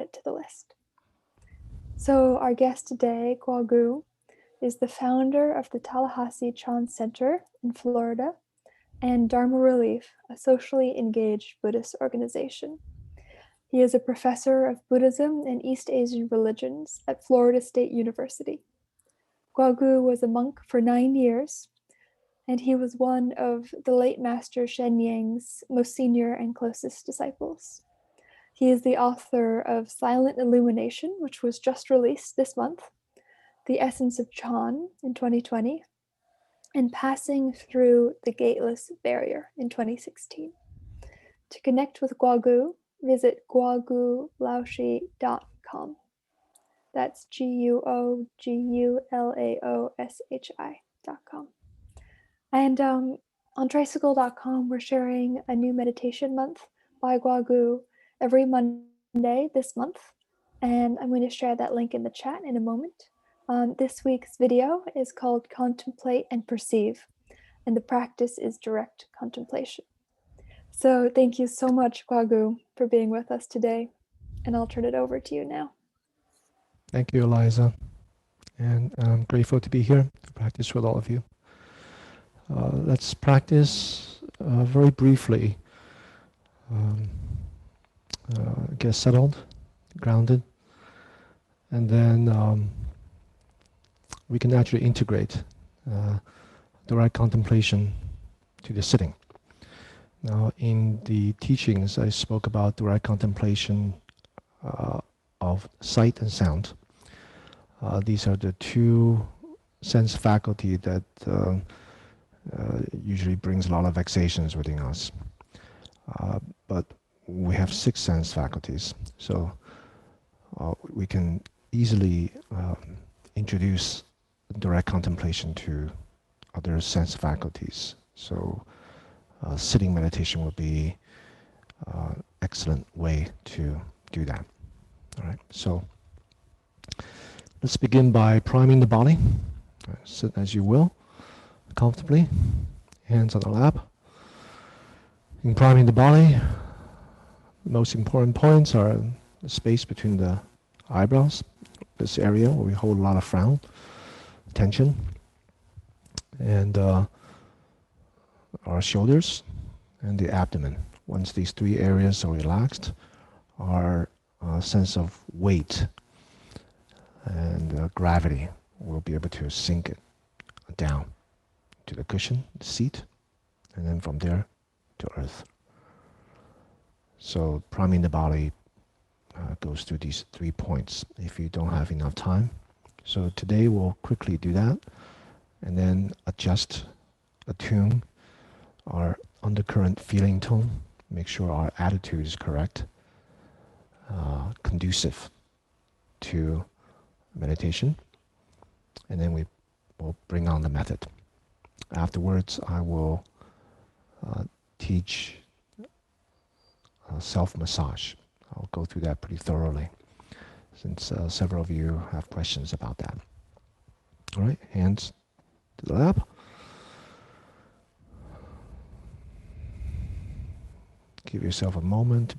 it to the list. So our guest today, Guo Gu, is the founder of the Tallahassee Chan Center in Florida and Dharma Relief, a socially engaged Buddhist organization. He is a professor of Buddhism and East Asian religions at Florida State University. Guo Gu was a monk for 9 years, and he was one of the late Master Shen Yang's most senior and closest disciples. He is the author of Silent Illumination, which was just released this month, The Essence of Chan in 2020, and Passing Through the Gateless Barrier in 2016. To connect with Guo Gu, visit guogulaoshi.com. That's guogulaoshi.com. And on tricycle.com, we're sharing a new meditation month by Guo Gu every Monday this month. And I'm going to share that link in the chat in a moment. This week's video is called Contemplate and Perceive, and the practice is direct contemplation. So thank you so much, Guo Gu, for being with us today. And I'll turn it over to you now. Thank you, Eliza. And I'm grateful to be here to practice with all of you. Let's practice very briefly. Get settled, grounded, and then we can actually integrate direct contemplation to the sitting. Now, in the teachings, I spoke about direct contemplation of sight and sound. These are the two sense faculty that usually brings a lot of vexations within us. But we have 6 sense faculties, so we can easily introduce direct contemplation to other sense faculties. So sitting meditation would be an excellent way to do that. All right, so let's begin by priming the body. Sit as you will, comfortably, hands on the lap. In priming the body, the most important points are the space between the eyebrows, this area where we hold a lot of frown, tension, and our shoulders and the abdomen. Once these 3 areas are relaxed, our sense of weight and gravity will be able to sink it down to the cushion, the seat, and then from there to earth. So priming the body goes through these 3 points if you don't have enough time. So today we'll quickly do that and then attune our undercurrent feeling tone, make sure our attitude is correct, conducive to meditation, and then we will bring on the method. Afterwards, I will teach self-massage. I'll go through that pretty thoroughly, since several of you have questions about that. All right, hands to the lap. Give yourself a moment to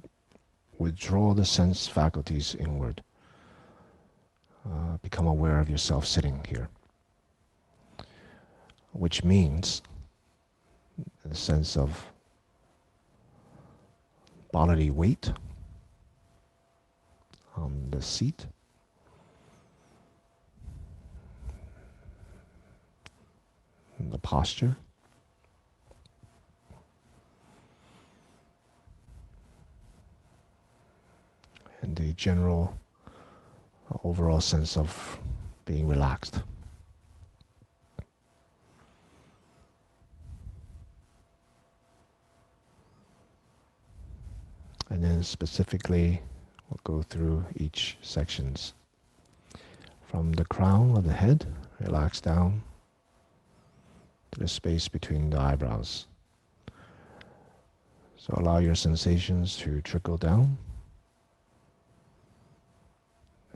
withdraw the sense faculties inward. Become aware of yourself sitting here, which means a sense of bodily weight on the seat, and the posture, and the general overall sense of being relaxed. And then specifically, we'll go through each sections. From the crown of the head, relax down to the space between the eyebrows. So allow your sensations to trickle down,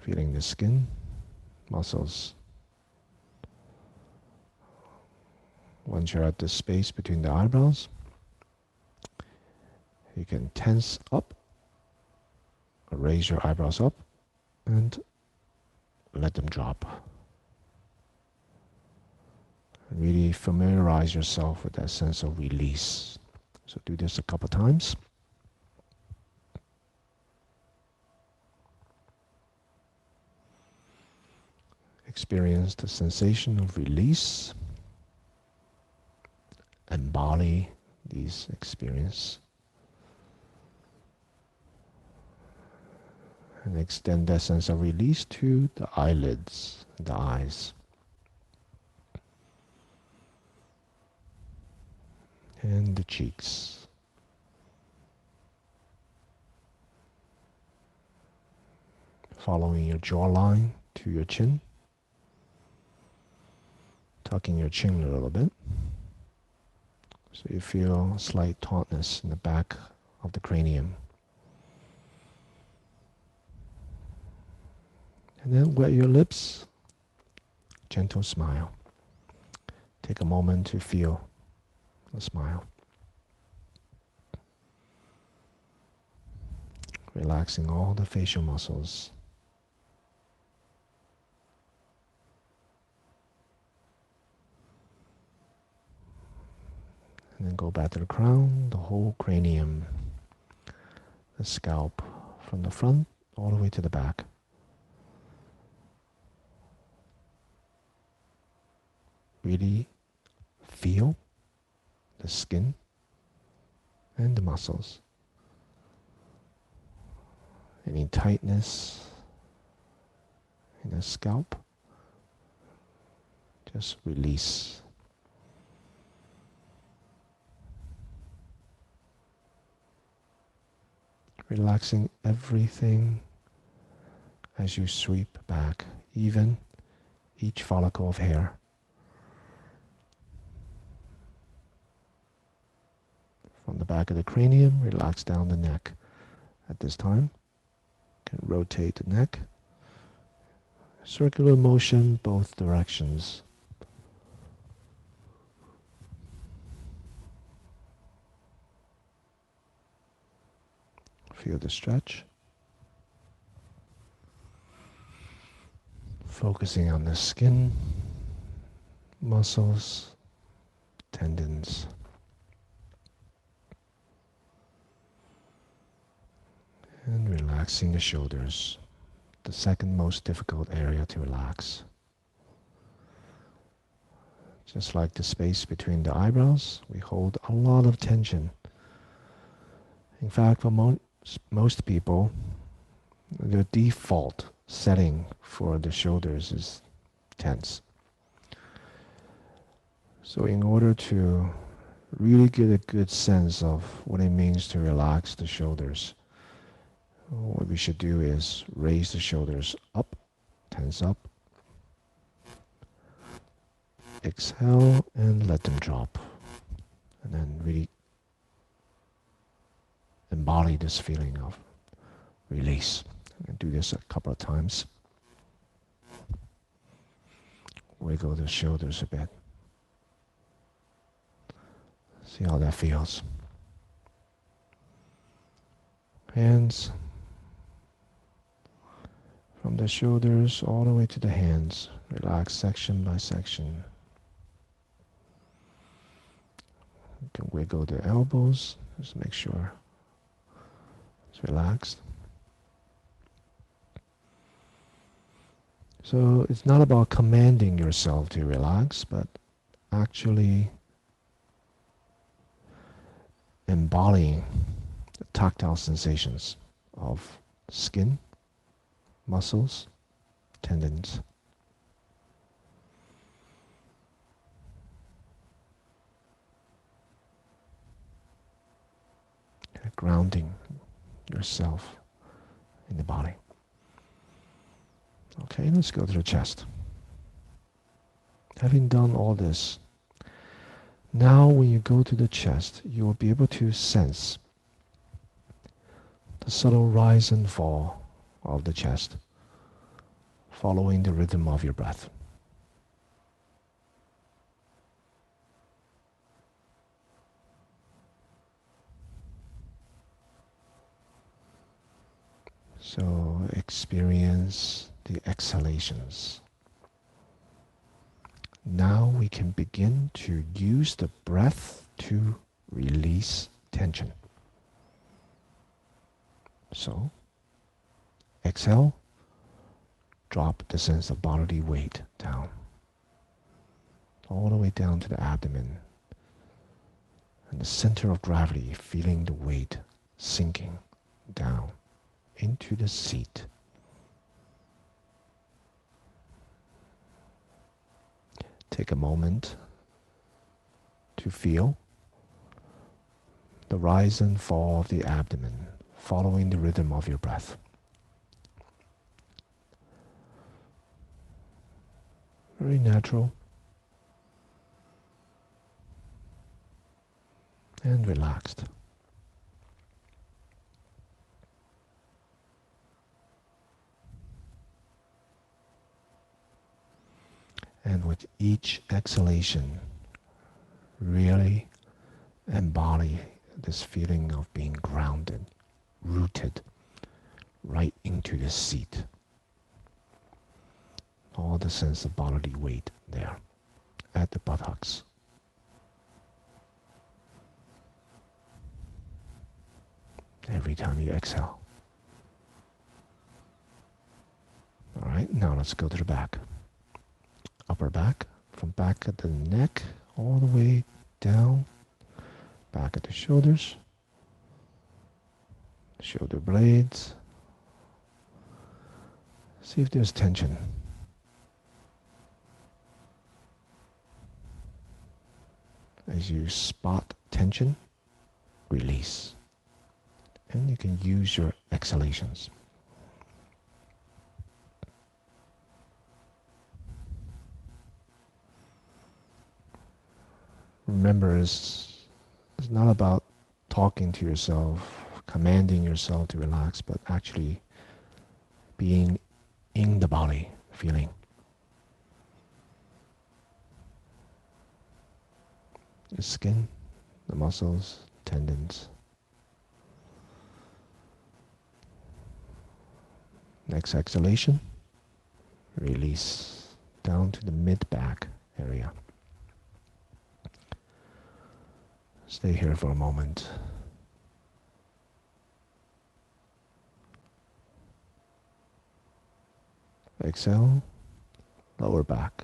feeling the skin, muscles. Once you're at the space between the eyebrows, you can tense up raise your eyebrows up and let them drop. Really familiarize yourself with that sense of release. So do this a couple times. Experience the sensation of release. Embody these experiences. And extend that sense of release to the eyelids, the eyes. And the cheeks. Following your jawline to your chin. Tucking your chin a little bit. So you feel slight tautness in the back of the cranium. And then wet your lips. Gentle smile. Take a moment to feel the smile. Relaxing all the facial muscles. And then go back to the crown, the whole cranium, the scalp, from the front all the way to the back. Really feel the skin and the muscles. Any tightness in the scalp, just release. Relaxing everything as you sweep back, even each follicle of hair. From the back of the cranium, relax down the neck. At this time, you can rotate the neck. Circular motion both directions. Feel the stretch. Focusing on the skin, muscles, tendons. And relaxing the shoulders, the second most difficult area to relax. Just like the space between the eyebrows, we hold a lot of tension. In fact, for most people, the default setting for the shoulders is tense. So in order to really get a good sense of what it means to relax the shoulders, what we should do is raise the shoulders up, tense up, exhale and let them drop. And then really embody this feeling of release. And do this a couple of times. Wiggle the shoulders a bit. See how that feels. Hands from the shoulders all the way to the hands. Relax section by section. You can wiggle the elbows. Just make sure it's relaxed. So it's not about commanding yourself to relax, but actually embodying the tactile sensations of skin, muscles, tendons. Grounding yourself in the body. Okay, let's go to the chest. Having done all this, now when you go to the chest, you will be able to sense the subtle rise and fall of the chest, following the rhythm of your breath. So experience the exhalations. Now we can begin to use the breath to release tension. So exhale, drop the sense of bodily weight down, all the way down to the abdomen and the center of gravity, feeling the weight sinking down into the seat. Take a moment to feel the rise and fall of the abdomen, following the rhythm of your breath. Very natural and relaxed. And with each exhalation, really embody this feeling of being grounded, rooted right into the seat. All the sense of bodily weight there at the buttocks. Every time you exhale. All right, now let's go to the back. Upper back, from back at the neck all the way down, back at the shoulders, shoulder blades. See if there's tension. As you spot tension, release. And you can use your exhalations. Remember, it's not about talking to yourself, commanding yourself to relax, but actually being in the body, feeling. The skin, the muscles, tendons. Next exhalation, release down to the mid-back area. Stay here for a moment. Exhale, lower back.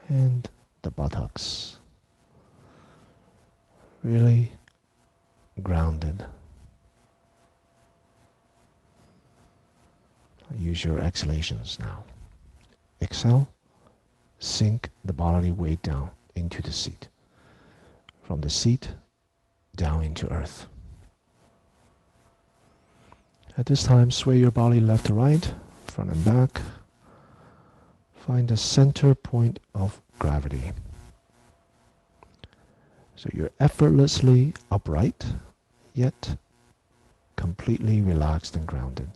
And the buttocks. Really grounded. Use your exhalations now. Exhale, sink the bodily weight down into the seat. From the seat, down into earth. At this time, sway your body left to right, front and back. Find the center point of gravity. So you're effortlessly upright, yet completely relaxed and grounded.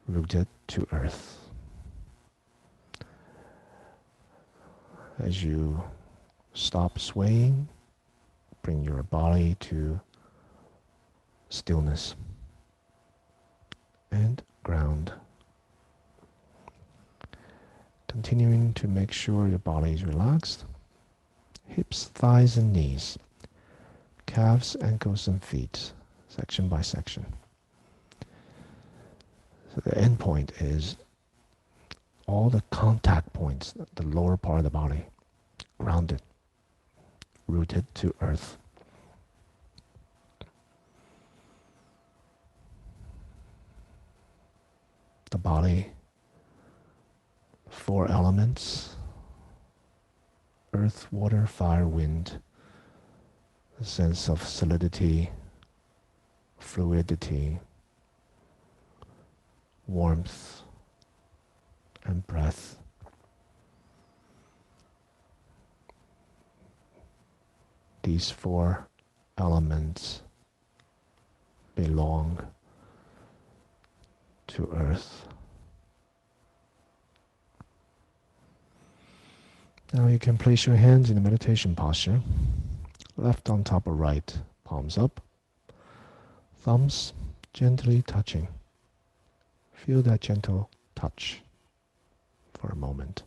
Rooted to earth. As you stop swaying, bring your body to stillness and ground. Continuing to make sure your body is relaxed. Hips, thighs, and knees. Calves, ankles, and feet, section by section. So the end point is all the contact points, the lower part of the body, grounded, rooted to earth. The body, four elements, earth, water, fire, wind, the sense of solidity, fluidity, warmth, and breath. These four elements belong to earth. Now you can place your hands in the meditation posture, left on top of right, palms up, thumbs gently touching. Feel that gentle touch for a moment.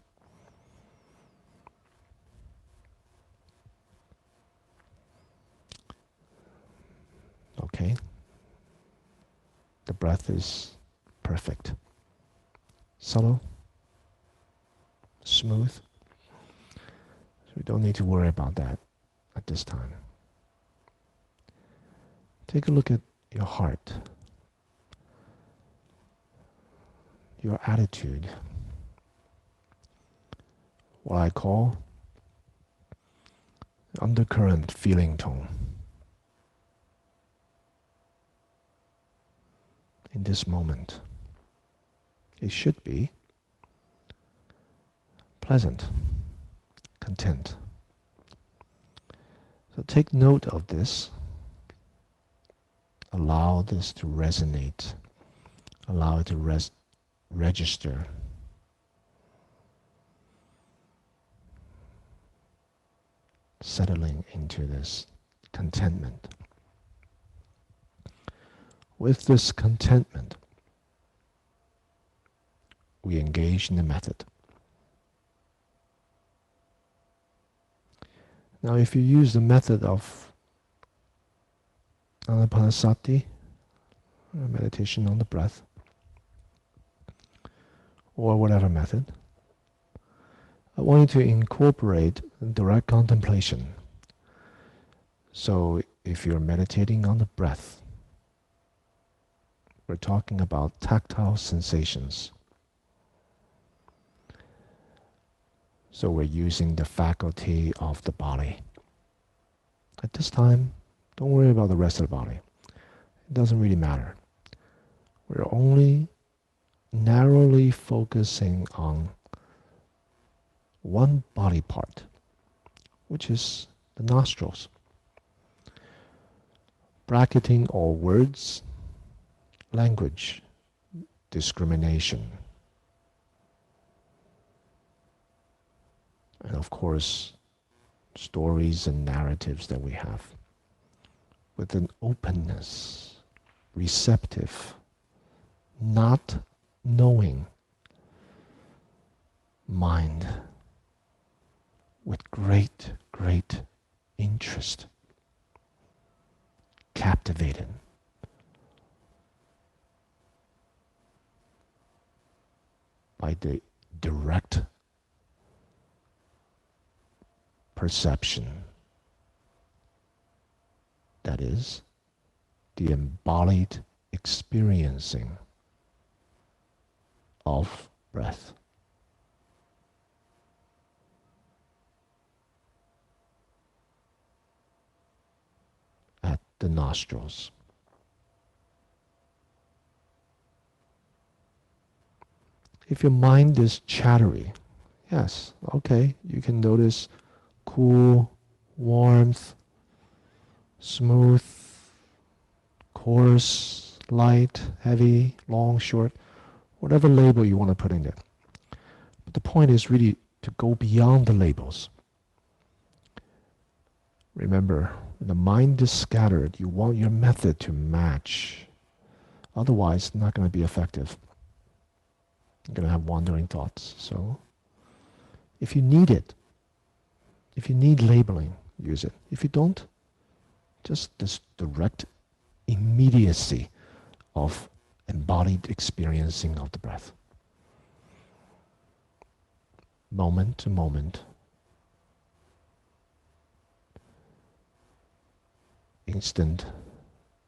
Okay, the breath is perfect, subtle, smooth, so we don't need to worry about that at this time. Take a look at your heart, your attitude, what I call undercurrent feeling tone. In this moment, it should be pleasant, content. So take note of this. Allow this to resonate. Allow it to register. Settling into this contentment. With this contentment, we engage in the method. Now, if you use the method of Anapanasati, meditation on the breath, or whatever method, I want you to incorporate direct contemplation. So if you're meditating on the breath, we're talking about tactile sensations. So we're using the faculty of the body. At this time, don't worry about the rest of the body. It doesn't really matter. We're only narrowly focusing on one body part, which is the nostrils. Bracketing all words, language, discrimination, and of course, stories and narratives that we have, with an openness, receptive, not knowing mind, with great, great interest, captivated by the direct perception, that is, the embodied experiencing of breath. At the nostrils. If your mind is chattery, yes, okay, you can notice cool, warmth, smooth, coarse, light, heavy, long, short, whatever label you want to put in there. But the point is really to go beyond the labels. Remember, when the mind is scattered, you want your method to match. Otherwise, it's not going to be effective. You're going to have wandering thoughts. So, if you need it, if you need labeling, use it. If you don't, just this direct immediacy of embodied experiencing of the breath. Moment to moment. Instant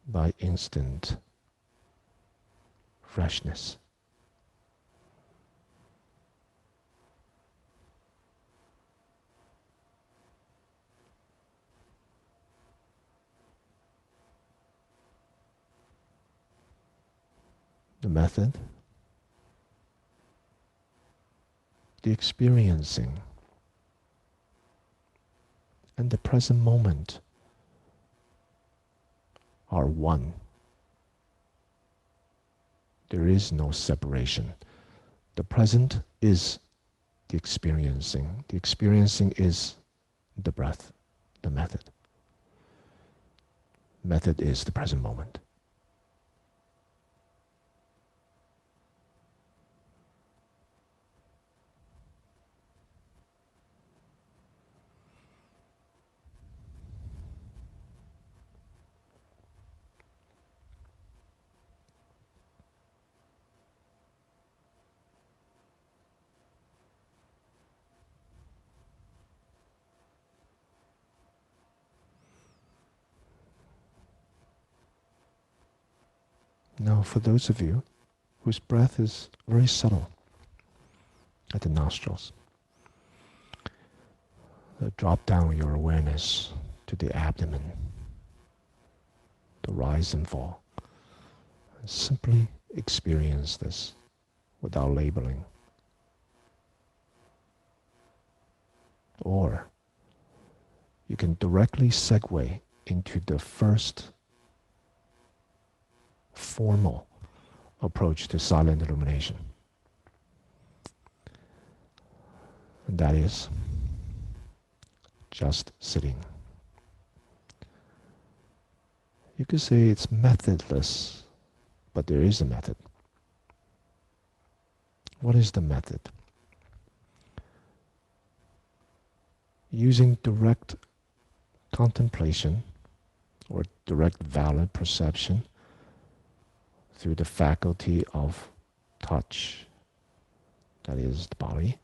by instant freshness. The method, the experiencing, and the present moment are one. There is no separation. The present is the experiencing. The experiencing is the breath, the method. Method is the present moment. Now, for those of you whose breath is very subtle at the nostrils, drop down your awareness to the abdomen, the rise and fall. And simply experience this without labeling. Or you can directly segue into the first formal approach to silent illumination. And that is just sitting. You could say it's methodless, but there is a method. What is the method? Using direct contemplation or direct valid perception through the faculty of touch, that is the body,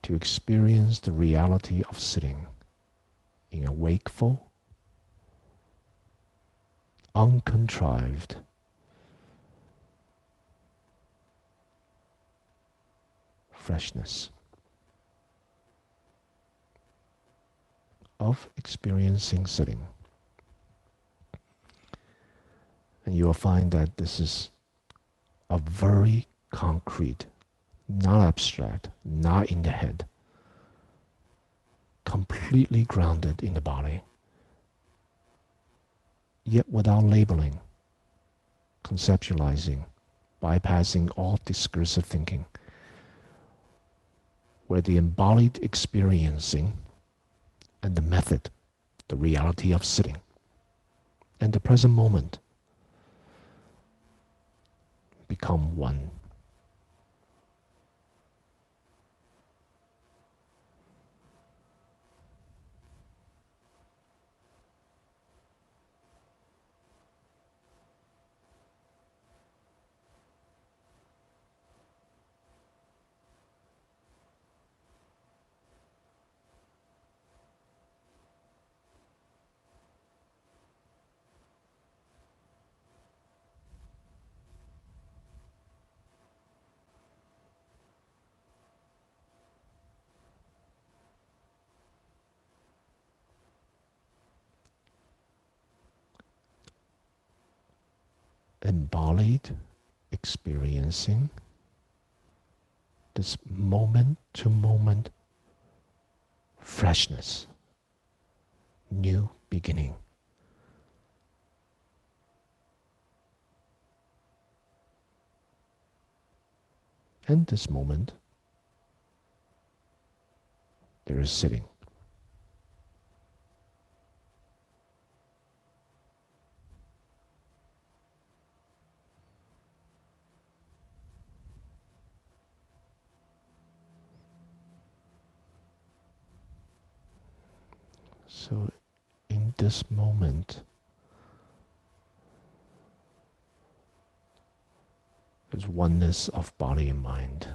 to experience the reality of sitting in a wakeful, uncontrived, freshness of experiencing sitting. And you will find that this is a very concrete, not abstract, not in the head, completely grounded in the body, yet without labeling, conceptualizing, bypassing all discursive thinking, where the embodied experiencing and the method, the reality of sitting, and the present moment become one. Embodied experiencing this moment to moment freshness, new beginning. And this moment, there is sitting. So in this moment, there's oneness of body and mind.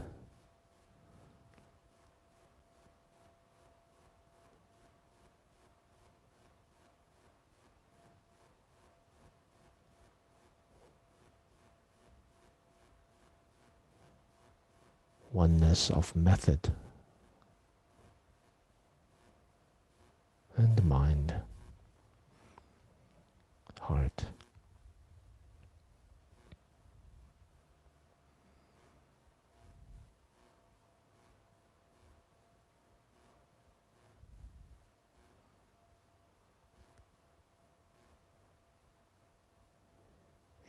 Oneness of method and the mind, heart.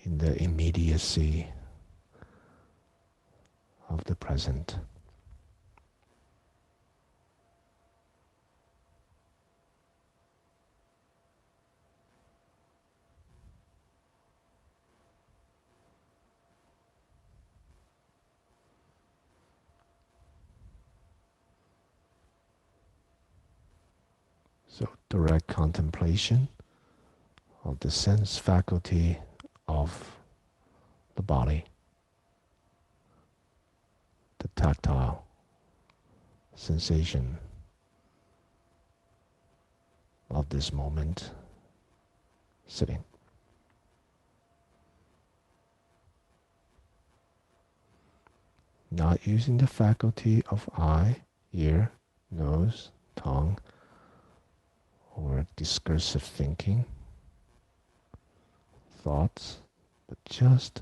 In the immediacy of the present. So direct contemplation of the sense faculty of the body, the tactile sensation of this moment sitting. Not using the faculty of eye, ear, nose, tongue, or discursive thinking, thoughts, but just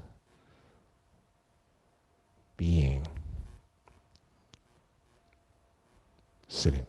being, sitting.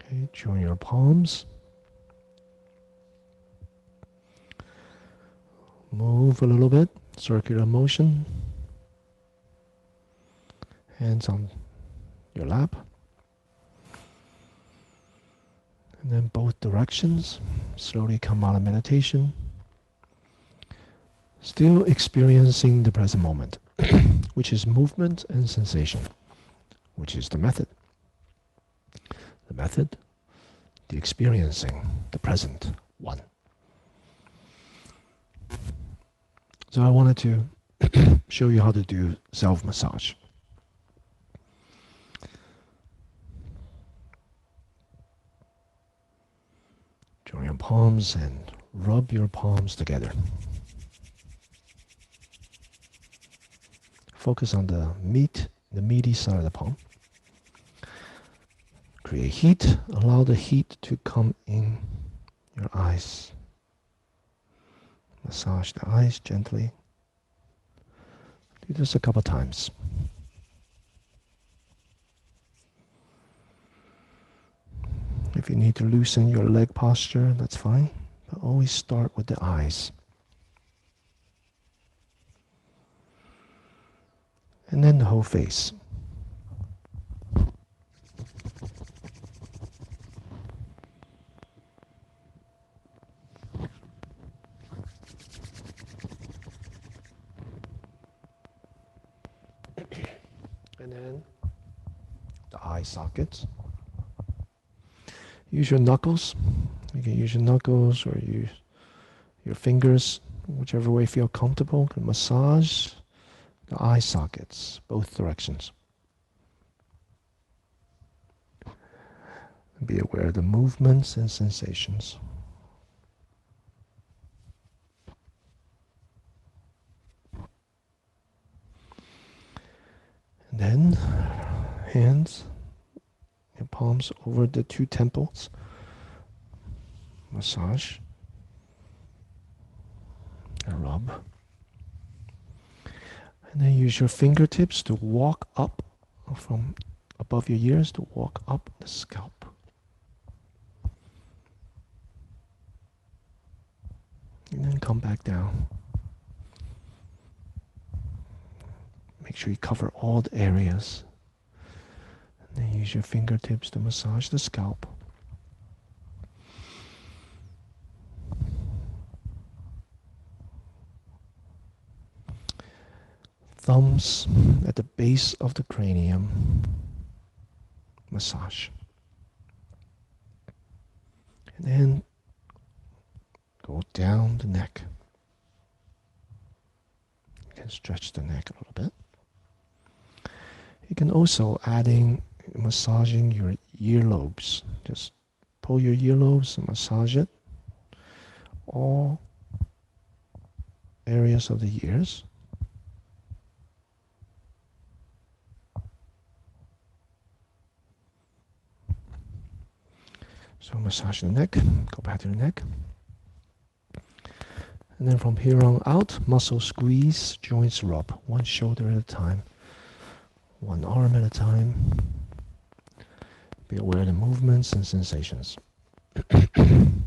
Okay, join your palms. Move a little bit, circular motion. Hands on your lap. And then both directions. Slowly come out of meditation. Still experiencing the present moment, which is movement and sensation, which is the method. The method, the experiencing, the present one. So I wanted to show you how to do self-massage. Join your palms and rub your palms together. Focus on the meaty side of the palm. Create heat. Allow the heat to come in your eyes. Massage the eyes gently. Do this a couple times. If you need to loosen your leg posture, that's fine. But always start with the eyes. And then the whole face. And then the eye sockets. Use your knuckles. You can use your knuckles or use your fingers, whichever way you feel comfortable. You can massage the eye sockets, both directions. Be aware of the movements and sensations. And then hands and palms over the two temples. Massage and rub. And then use your fingertips to walk up from above your ears, to walk up the scalp. And then come back down. Make sure you cover all the areas. And then use your fingertips to massage the scalp. Thumbs at the base of the cranium. Massage. And then go down the neck. You can stretch the neck a little bit. You can also massaging your earlobes. Just pull your earlobes and massage it. All areas of the ears. So massage the neck, go back to the neck. And then from here on out, muscle squeeze, joints rub, one shoulder at a time, one arm at a time. Be aware of the movements and sensations. And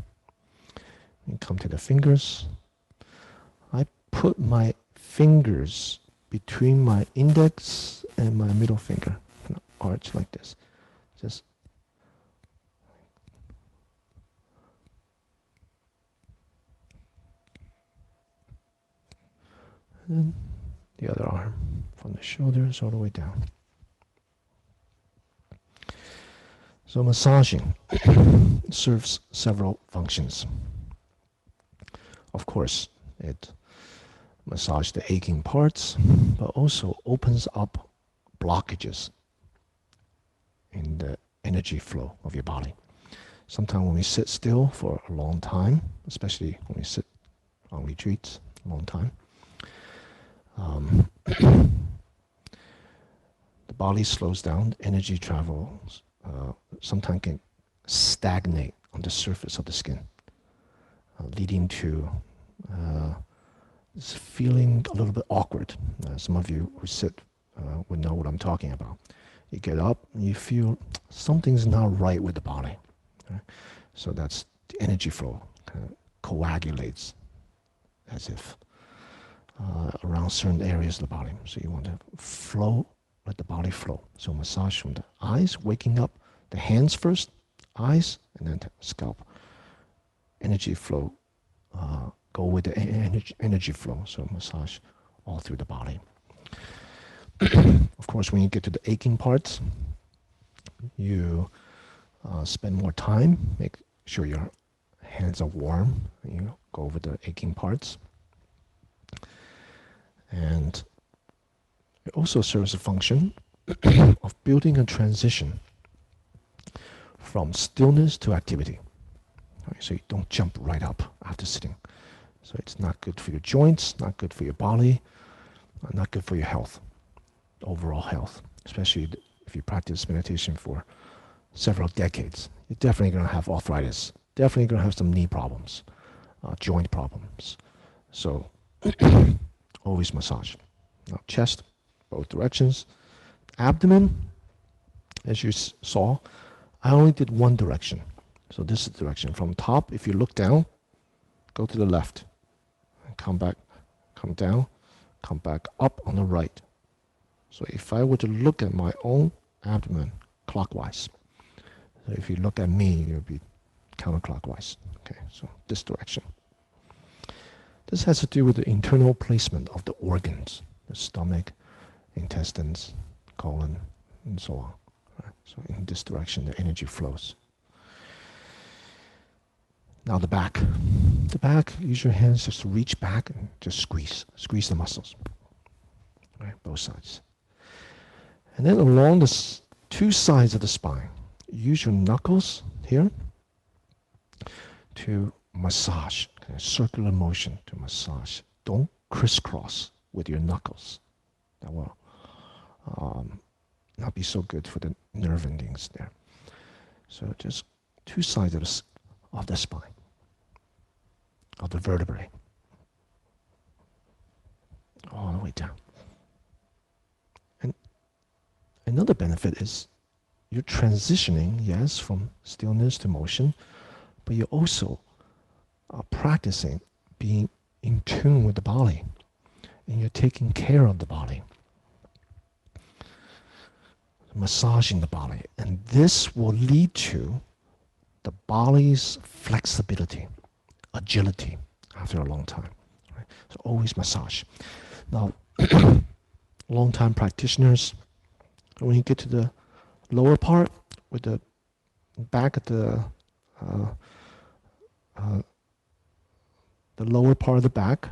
come to the fingers. I put my fingers between my index and my middle finger, kind of arch like this. Just and then the other arm from the shoulders all the way down. So massaging serves several functions. Of course, it massages the aching parts, but also opens up blockages in the energy flow of your body. Sometimes when we sit still for a long time, especially when we sit on retreats a long time, the body slows down, energy travels, sometimes can stagnate on the surface of the skin, leading to feeling a little bit awkward. Some of you who sit would know what I'm talking about. You get up and you feel something's not right with the body. Right? So that's the energy flow kind of coagulates as if around certain areas of the body. So you want to flow, let the body flow. So massage from the eyes, waking up, the hands first, eyes, and then the scalp. Energy flow, go with the energy flow. So massage all through the body. Of course, when you get to the aching parts, you spend more time, make sure your hands are warm, and you go over the aching parts. And it also serves a function of building a transition from stillness to activity. Right, so you don't jump right up after sitting. So it's not good for your joints, not good for your body, not good for your health, overall health, especially if you practice meditation for several decades. You're definitely going to have arthritis, definitely going to have some knee problems, joint problems. So always massage. Now chest, both directions. Abdomen, as you saw, I only did one direction. So this is the direction. From top, if you look down, go to the left. And come back, come down, come back up on the right. So if I were to look at my own abdomen clockwise, so if you look at me, it would be counterclockwise. Okay, so this direction. This has to do with the internal placement of the organs, the stomach, intestines, colon, and so on. Right? So in this direction, the energy flows. Now the back. The back, use your hands just to reach back and just squeeze the muscles. Right, both sides. And then along the two sides of the spine, use your knuckles here to massage, kind of circular motion to massage. Don't crisscross with your knuckles. That will not be so good for the nerve endings there. So just two sides of the spine, of the vertebrae, all the way down. And another benefit is you're transitioning, yes, from stillness to motion, but you're also practicing being in tune with the body, and you're taking care of the body, massaging the body, and this will lead to the body's flexibility, agility after a long time. Right? So always massage. Now, long-time practitioners, when you get to the lower part with the back of the lower part of the back,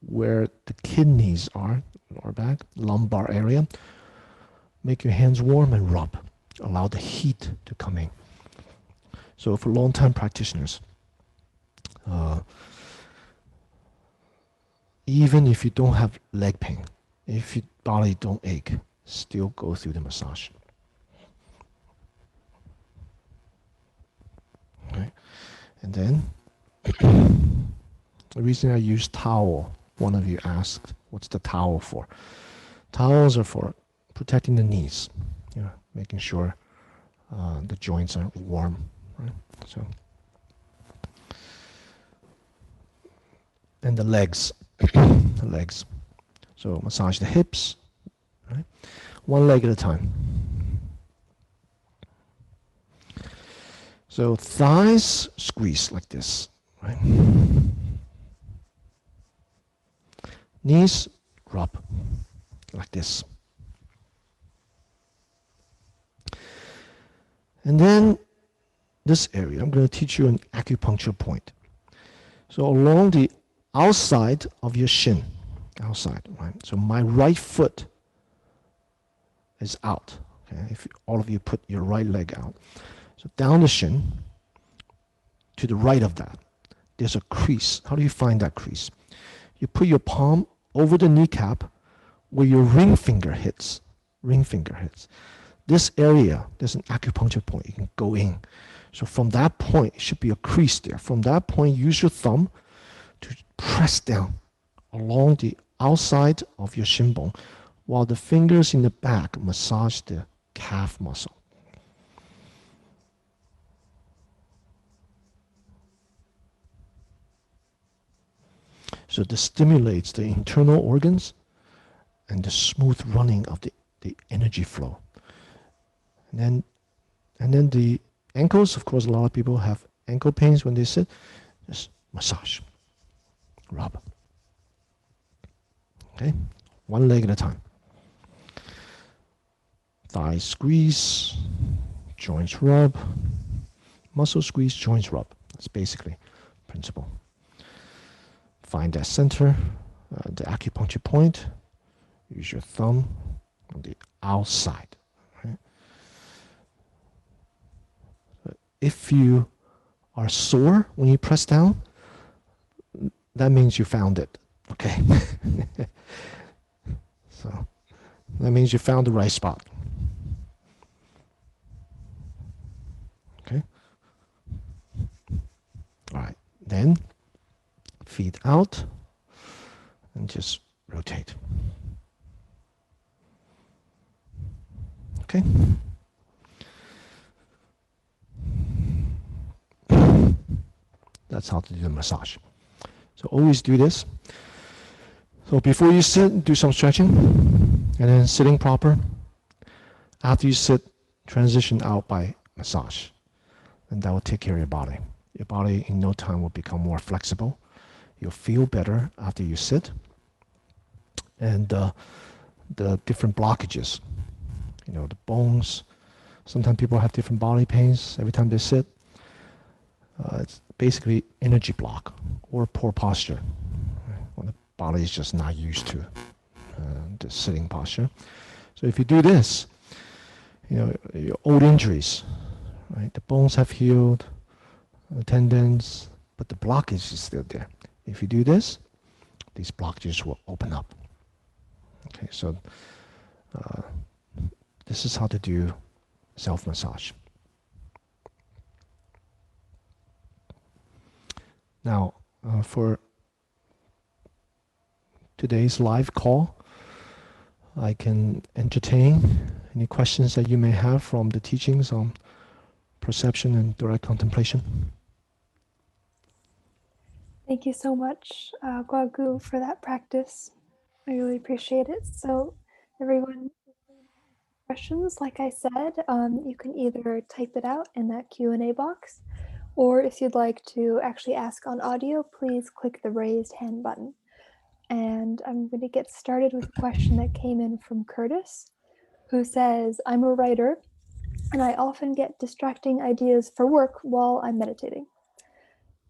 where the kidneys are, lower back, lumbar area, make your hands warm and rub. Allow the heat to come in. So for long-time practitioners, even if you don't have leg pain, if your body don't ache, still go through the massage. Okay. And then the reason I use towel, one of you asked, what's the towel for? Towels are for protecting the knees, making sure the joints are warm, right? So, and the legs, the legs. So massage the hips, right? One leg at a time. So thighs squeeze like this, right? Knees rub like this. And then this area, I'm going to teach you an acupuncture point. So along the outside of your shin, outside, right? So my right foot is out. Okay, if all of you put your right leg out, so down the shin, to the right of that, there's a crease. How do you find that crease? You put your palm over the kneecap where your ring finger hits. Ring finger hits. This area, there's an acupuncture point. You can go in. So from that point, it should be a crease there. From that point, use your thumb to press down along the outside of your shin bone while the fingers in the back massage the calf muscle. So this stimulates the internal organs and the smooth running of the energy flow. And then the ankles, of course, a lot of people have ankle pains when they sit. Just massage, rub. Okay, one leg at a time. Thighs squeeze, joints rub, muscle squeeze, joints rub. That's basically the principle. Find that center, the acupuncture point. Use your thumb on the outside. Right? If you are sore when you press down, that means you found it. Okay. So that means you found the right spot. Okay. All right. Then feet out and just rotate. Okay. That's how to do the massage. So always do this. So before you sit, do some stretching, and then sitting proper. After you sit, transition out by massage, and that will take care of your body. Your body in no time will become more flexible. You'll feel better after you sit. And the different blockages, the bones. Sometimes people have different body pains every time they sit. It's basically energy block or poor posture. When the body is just not used to the sitting posture. So if you do this, your old injuries, right? The bones have healed, the tendons, but the blockage is still there. If you do this, these blockages will open up. Okay, so this is how to do self-massage. Now, for today's live call, I can entertain any questions that you may have from the teachings on perception and direct contemplation. Thank you so much, Guo Gu, for that practice. I really appreciate it. So, everyone, questions, like I said, you can either type it out in that Q&A box, or if you'd like to actually ask on audio, please click the raised hand button. And I'm going to get started with a question that came in from Curtis, who says, I'm a writer, and I often get distracting ideas for work while I'm meditating.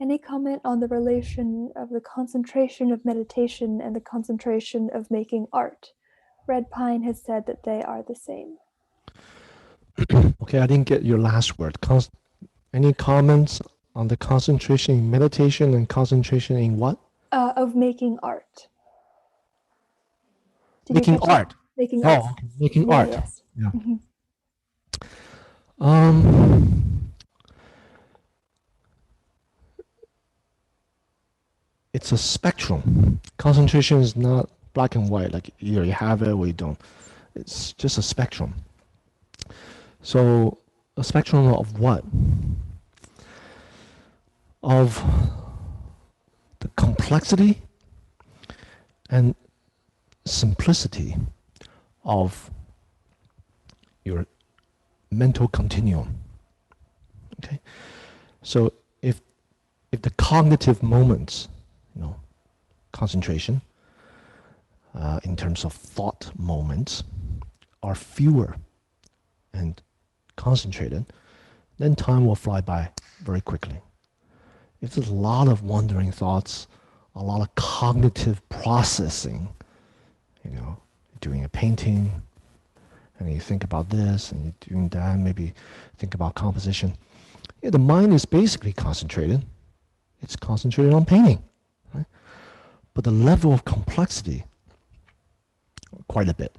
Any comment on the relation of the concentration of meditation and the concentration of making art? Red Pine has said that they are the same. Okay, I didn't get your last word. Any comments on the concentration in meditation and concentration in what? Of making art. Did you catch that? Making art. Oh, okay. Making Yeah, art. yes. Yeah. Mm-hmm. Um, it's a spectrum. Concentration is not black and white, like either you have it or you don't. It's just a spectrum. So, a spectrum of what? Of the complexity and simplicity of your mental continuum. Okay, so if the cognitive moments, you know, concentration, in terms of thought moments, are fewer and concentrated, then time will fly by very quickly. If there's a lot of wandering thoughts, a lot of cognitive processing, you know, doing a painting, and you think about this, and you're doing that, maybe think about composition. Yeah, the mind is basically concentrated. It's concentrated on painting, right? But the level of complexity, quite a bit,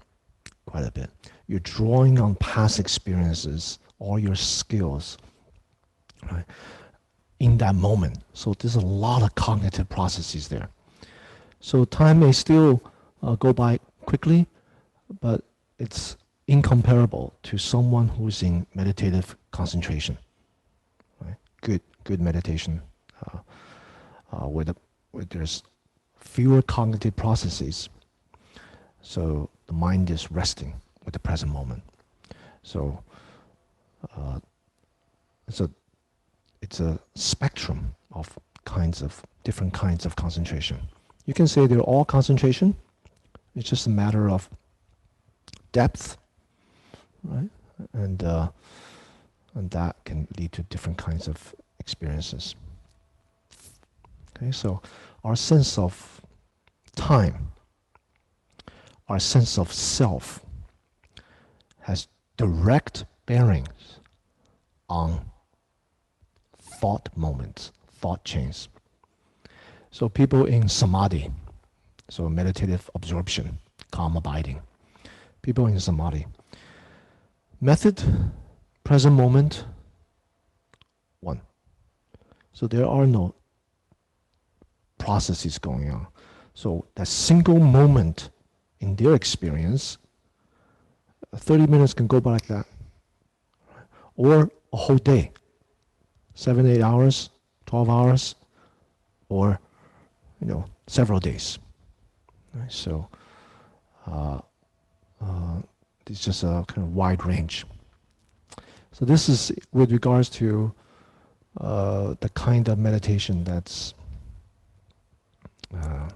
quite a bit. You're drawing on past experiences, all your skills, right, in that moment. So there's a lot of cognitive processes there. So time may still go by quickly, but it's incomparable to someone who's in meditative concentration, right? Good meditation, uh, where there's fewer cognitive processes, so the mind is resting with the present moment. So, so it's a spectrum of different kinds of concentration. You can say they're all concentration. It's just a matter of depth, right? And and that can lead to different kinds of experiences. Okay, so our sense of time, our sense of self, has direct bearings on thought moments, thought chains. So people in samadhi, so meditative absorption, calm abiding, people in samadhi, method, present moment, one. So there are no processes going on. So that single moment in their experience, 30 minutes can go by like that, or a whole day, 7, 8 hours, 12 hours, or several days. Right? So it's just a kind of wide range. So this is with regards to the kind of meditation that's kind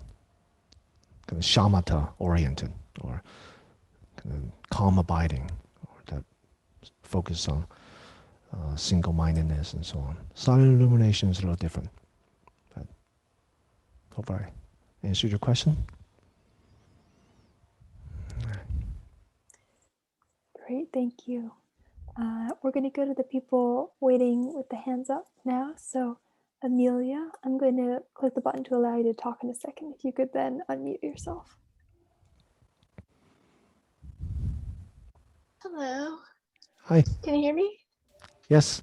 of shamatha oriented, or kind of calm abiding, or that focus on single-mindedness and so on. Silent illumination is a little different. But hope I answered your question. Great, thank you. We're going to go to the people waiting with the hands up now. So, Amelia, I'm going to click the button to allow you to talk in a second. If you could then unmute yourself. Hello. Hi. Can you hear me? Yes.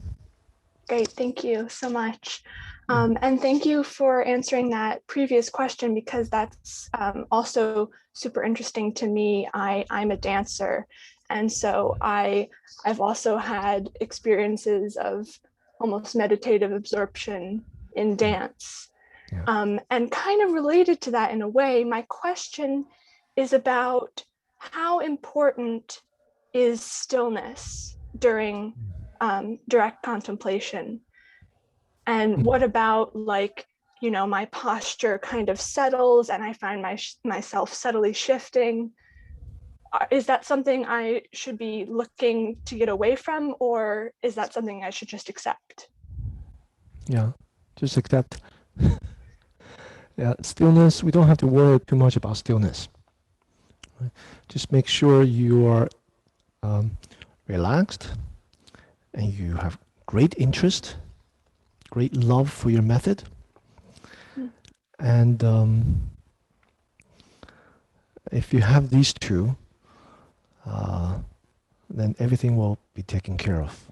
Great. Thank you so much. And thank you for answering that previous question, because that's also super interesting to me. I'm a dancer. And so I've also had experiences of almost meditative absorption in dance. Yeah. And kind of related to that in a way, my question is about how important is stillness during direct contemplation? And what about, like, my posture kind of settles and I find myself subtly shifting? Is that something I should be looking to get away from, or is that something I should just accept? Yeah, just accept. Yeah, stillness, we don't have to worry too much about stillness. Right? Just make sure you are relaxed and you have great interest, great love for your method, and If you have these two, then everything will be taken care of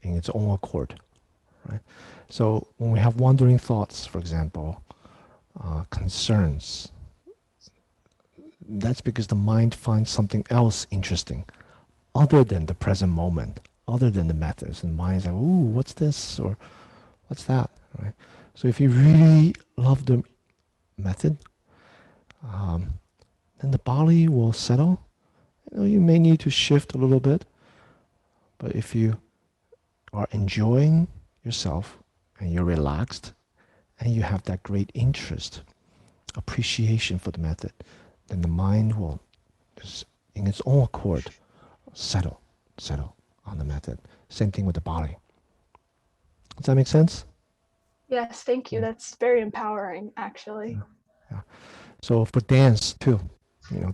in its own accord, right? So when we have wandering thoughts, for example, concerns, that's because the mind finds something else interesting other than the present moment, other than the methods. And the mind's like, ooh, what's this? Or what's that, right? So if you really love the method, then the body will settle. You may need to shift a little bit, but if you are enjoying yourself and you're relaxed and you have that great interest, appreciation for the method, then the mind will just in its own accord settle on the method. Same thing with the body. Does that make sense? Yes, thank you. That's very empowering, actually. Yeah. So for dance too,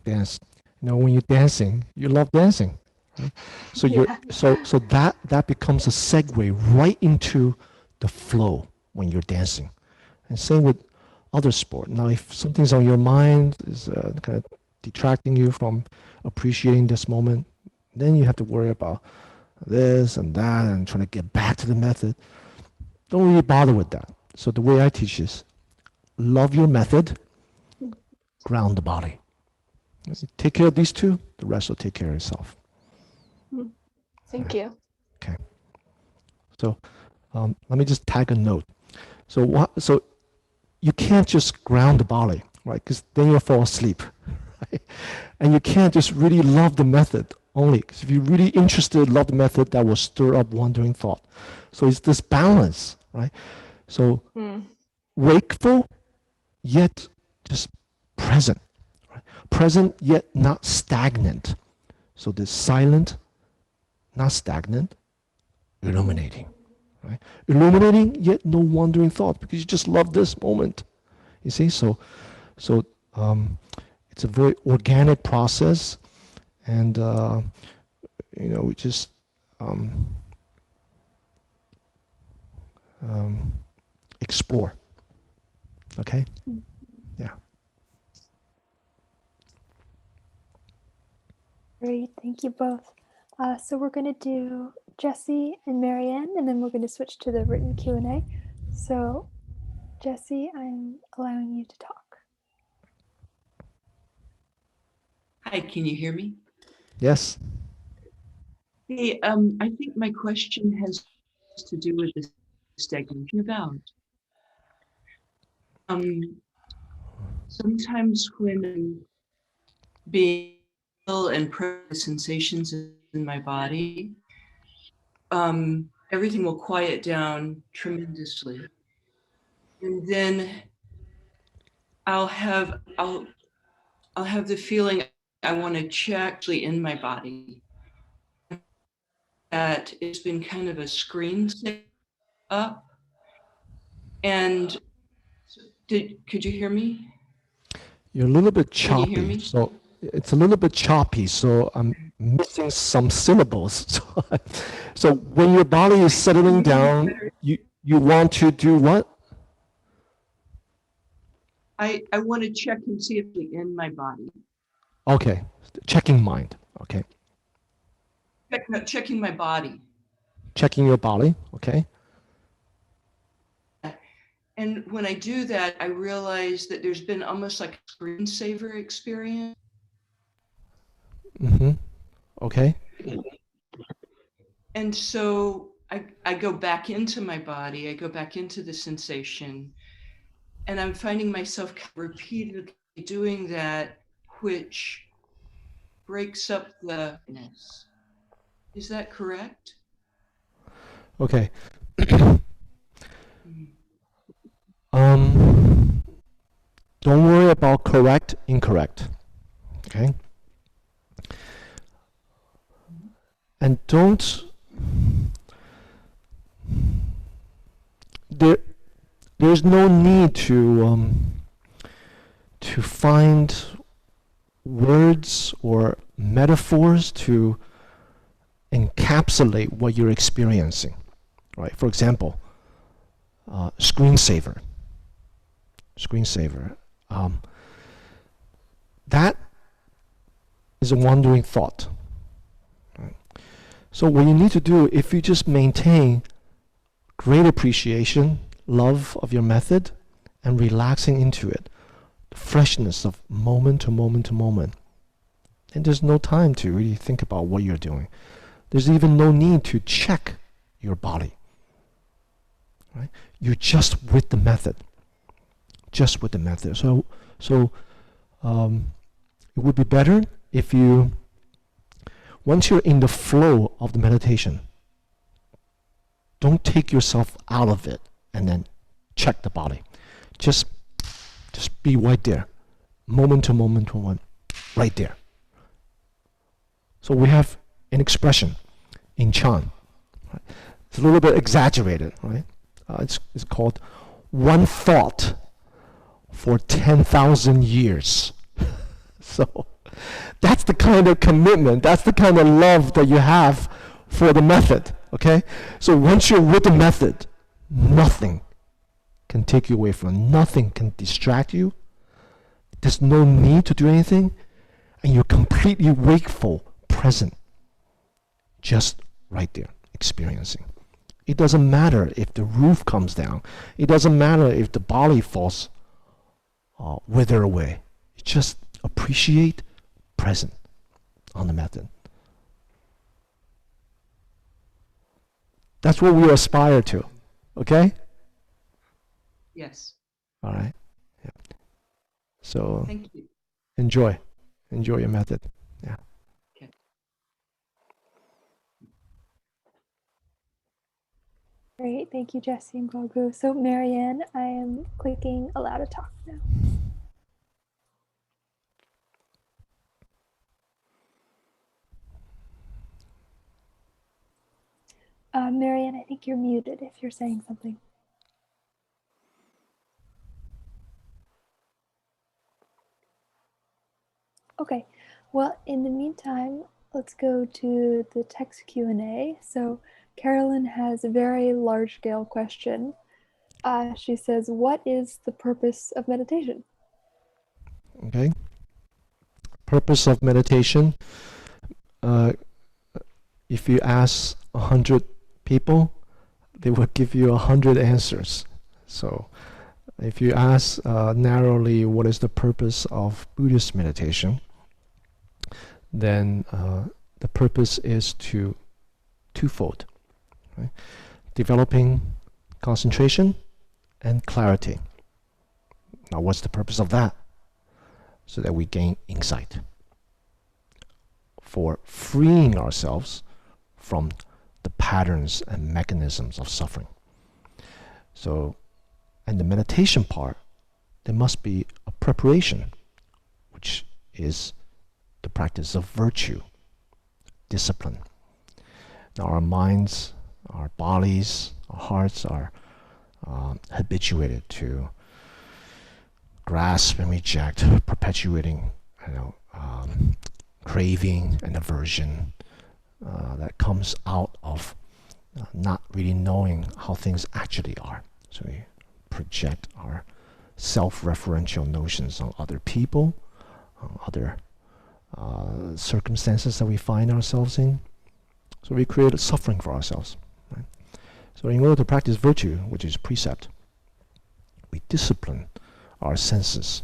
dance. When you're dancing, you love dancing. Right? So Yeah. so that becomes a segue right into the flow when you're dancing. And same with other sport. Now, if something's on your mind is kind of detracting you from appreciating this moment, then you have to worry about this and that and trying to get back to the method. Don't really bother with that. So the way I teach is love your method, ground the body. Take care of these two, the rest will take care of itself. Thank you. Okay. So let me just tag a note. So you can't just ground the body, right? Because then you'll fall asleep, right? And you can't just really love the method only. Because if you're really interested, love the method, that will stir up wandering thought. So it's this balance, right? So wakeful, yet just present. Right? Present, yet not stagnant. So this silent, not stagnant, illuminating. Right? Illuminating, yet no wandering thought, because you just love this moment. You see, so it's a very organic process, and we just explore. Okay, yeah. Great, thank you both. So we're going to do Jesse and Marianne, and then we're going to switch to the written Q&A. So Jesse, I'm allowing you to talk. Hi, can you hear me? Yes. Hey, I think my question has to do with the stagnation about. Sometimes when I'm being ill and present sensations in my body, everything will quiet down tremendously. And then I'll have the feeling I want to check actually in my body. That it's been kind of a screen up. And could you hear me? You're a little bit Can you hear choppy, me? so it's a little bit choppy, so I'm missing some syllables. So when your body is settling down, you want to do what? I want to check and see if it's in my body. Okay, checking mind. Okay, Checking my body. checking your body. Okay. And when I do that, I realize that there's been almost like a screensaver experience. Mm-hmm. Okay. And so I go back into my body, I go back into the sensation, and I'm finding myself repeatedly doing that, which breaks up the ness. Is that correct? Okay. Mm. Don't worry about correct, incorrect. Okay. And there's no need to find words or metaphors to encapsulate what you're experiencing, right? For example, screensaver. That is a wandering thought. Right? So what you need to do, if you just maintain great appreciation, love of your method, and relaxing into it, the freshness of moment to moment to moment, and there's no time to really think about what you're doing. There's even no need to check your body. Right? You're just with the method. Just with the method. So it would be better if you, once you're in the flow of the meditation, don't take yourself out of it and then check the body. Just be right there, moment to moment to moment, right there. So we have an expression in Chan. Right? It's a little bit exaggerated, right? It's called one thought for 10,000 years. So that's the kind of commitment, that's the kind of love that you have for the method, okay? So once you're with the method, nothing can take you away from it. Nothing can distract you. There's no need to do anything, and you're completely wakeful, present, just right there, experiencing. It doesn't matter if the roof comes down. It doesn't matter if the body falls wither away. You just appreciate present on the method. That's what we aspire to. Okay? Yes. All right. Yeah. So Thank you. enjoy your method. Yeah. Okay. Great, thank you, Jesse and Guo Gu. So Marianne, I am clicking allow to talk now. Marianne, I think you're muted if you're saying something. Okay, well, in the meantime, let's go to the text Q&A. So Carolyn has a very large-scale question. She says, what is the purpose of meditation? Okay. Purpose of meditation. If you ask 100 people, they will give you 100 answers. So if you ask narrowly what is the purpose of Buddhist meditation, then the purpose is twofold. Right? Developing concentration and clarity. Now what's the purpose of that? So that we gain insight. For freeing ourselves from the patterns and mechanisms of suffering. So, and the meditation part, there must be a preparation, which is the practice of virtue, discipline. Now our minds, our bodies, our hearts are habituated to grasp and reject, perpetuating, craving and aversion that comes out of not really knowing how things actually are. So we project our self-referential notions on other people, on other circumstances that we find ourselves in. So we create a suffering for ourselves. Right? So in order to practice virtue, which is precept, we discipline our senses.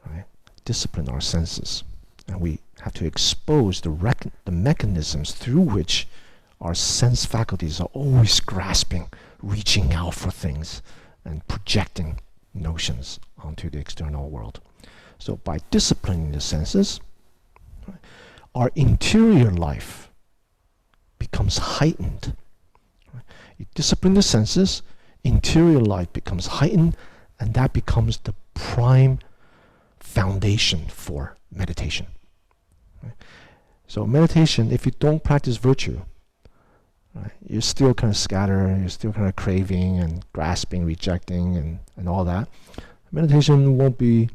Right? Discipline our senses. And we have to expose the mechanisms through which our sense faculties are always grasping, reaching out for things, and projecting notions onto the external world. So by disciplining the senses, right, our interior life becomes heightened. Right? You discipline the senses, interior life becomes heightened, and that becomes the prime foundation for meditation. Right? So meditation, if you don't practice virtue, right, you're still kind of scattered, you're still kind of craving and grasping, rejecting, and all that. Meditation won't be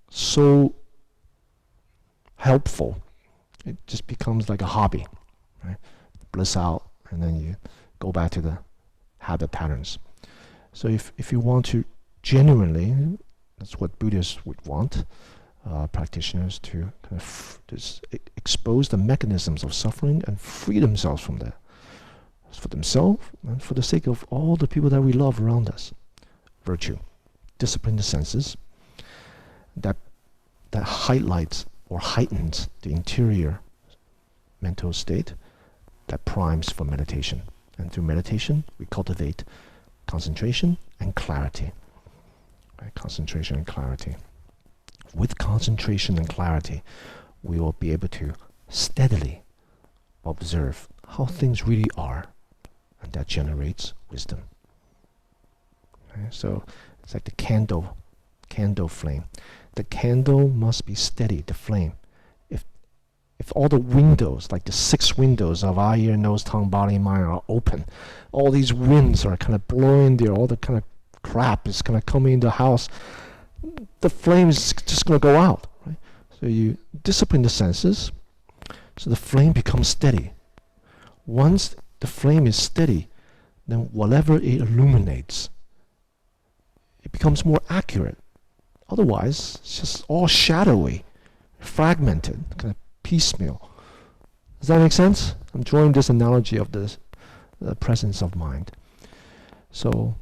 so helpful. It just becomes like a hobby, right? Bliss out, and then you go back to the habit patterns. So if you want to genuinely, that's what Buddhists would want, practitioners to kind of expose the mechanisms of suffering and free themselves from that, for themselves and for the sake of all the people that we love around us. Virtue, discipline the senses, that highlights or heightens the interior mental state that primes for meditation. And through meditation, we cultivate concentration and clarity. Right? Concentration and clarity. With concentration and clarity, we will be able to steadily observe how things really are, and that generates wisdom. Okay? So it's like the candle flame. The candle must be steady, the flame. If all the windows, like the 6 windows of eye, ear, nose, tongue, body, and mind are open, all these winds are kind of blowing there, all the kind of crap is kind of coming in the house, the flame is just going to go out. Right? So you discipline the senses, so the flame becomes steady. Once the flame is steady, then whatever it illuminates, it becomes more accurate. Otherwise, it's just all shadowy, fragmented, kind of piecemeal. Does that make sense? I'm drawing this analogy of the presence of mind. So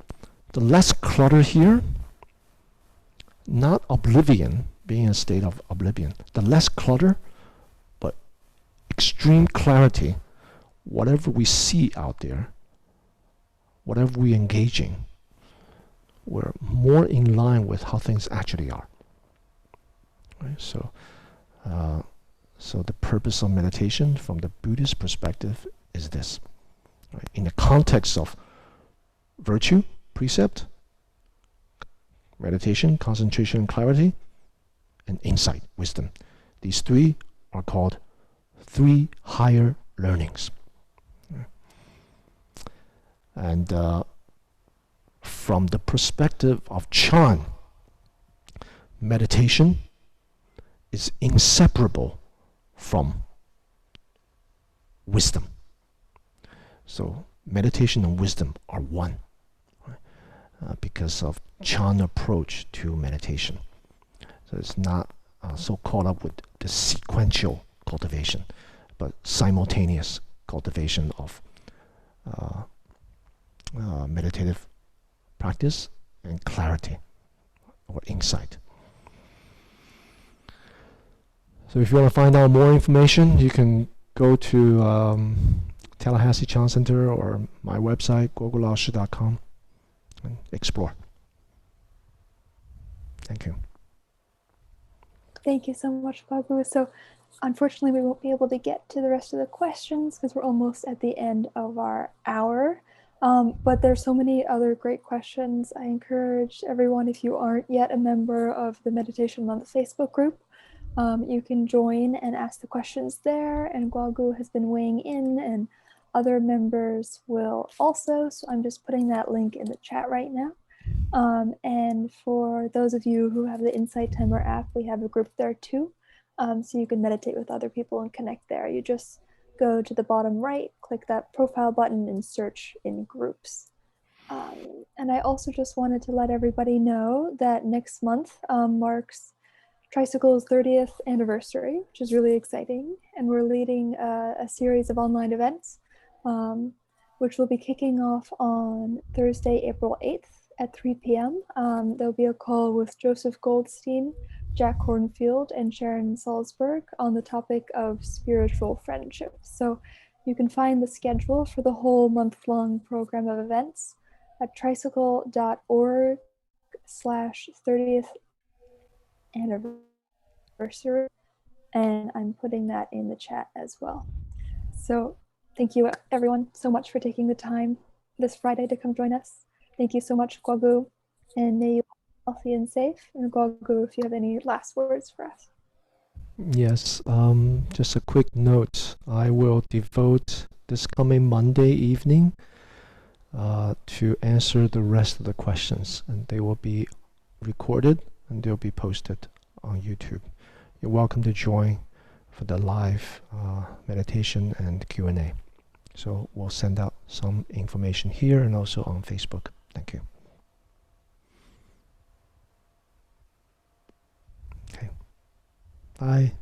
the less clutter here, not oblivion, being in a state of oblivion, the less clutter, but extreme clarity. Whatever we see out there, whatever we engage in, we're more in line with how things actually are. Right? So the purpose of meditation from the Buddhist perspective is this. Right? In the context of virtue, precept, meditation, concentration and clarity, and insight, wisdom. These 3 are called 3 higher learnings. And from the perspective of Chan, meditation is inseparable from wisdom. So meditation and wisdom are one, right? Because of Chan approach to meditation. So it's not so caught up with the sequential cultivation, but simultaneous cultivation of meditative practice and clarity or insight. So if you want to find out more information, you can go to Tallahassee Chan Center or my website, guogulaoshi.com, and explore. Thank you. Thank you so much, Guo Gu. So unfortunately, we won't be able to get to the rest of the questions because we're almost at the end of our hour. But there's so many other great questions. I encourage everyone, if you aren't yet a member of the Meditation Month Facebook group, you can join and ask the questions there. And Guo Gu has been weighing in, and other members will also. So I'm just putting that link in the chat right now. And for those of you who have the Insight Timer app, we have a group there too. So you can meditate with other people and connect there. You just go to the bottom right, click that profile button and search in groups. And I also just wanted to let everybody know that next month marks Tricycle's 30th anniversary, which is really exciting. And we're leading a series of online events, which will be kicking off on Thursday, April 8th at 3 p.m. There'll be a call with Joseph Goldstein, Jack Hornfield, and Sharon Salzberg on the topic of spiritual friendship. So you can find the schedule for the whole month-long program of events at tricycle.org/30th anniversary. And I'm putting that in the chat as well. So thank you everyone so much for taking the time this Friday to come join us. Thank you so much, Guo Gu, and may you be healthy and safe. And Guo Gu, if you have any last words for us. Yes, just a quick note. I will devote this coming Monday evening to answer the rest of the questions, and they will be recorded and they'll be posted on YouTube. You're welcome to join for the live meditation and Q&A. So we'll send out some information here and also on Facebook. Thank you. Okay. Bye.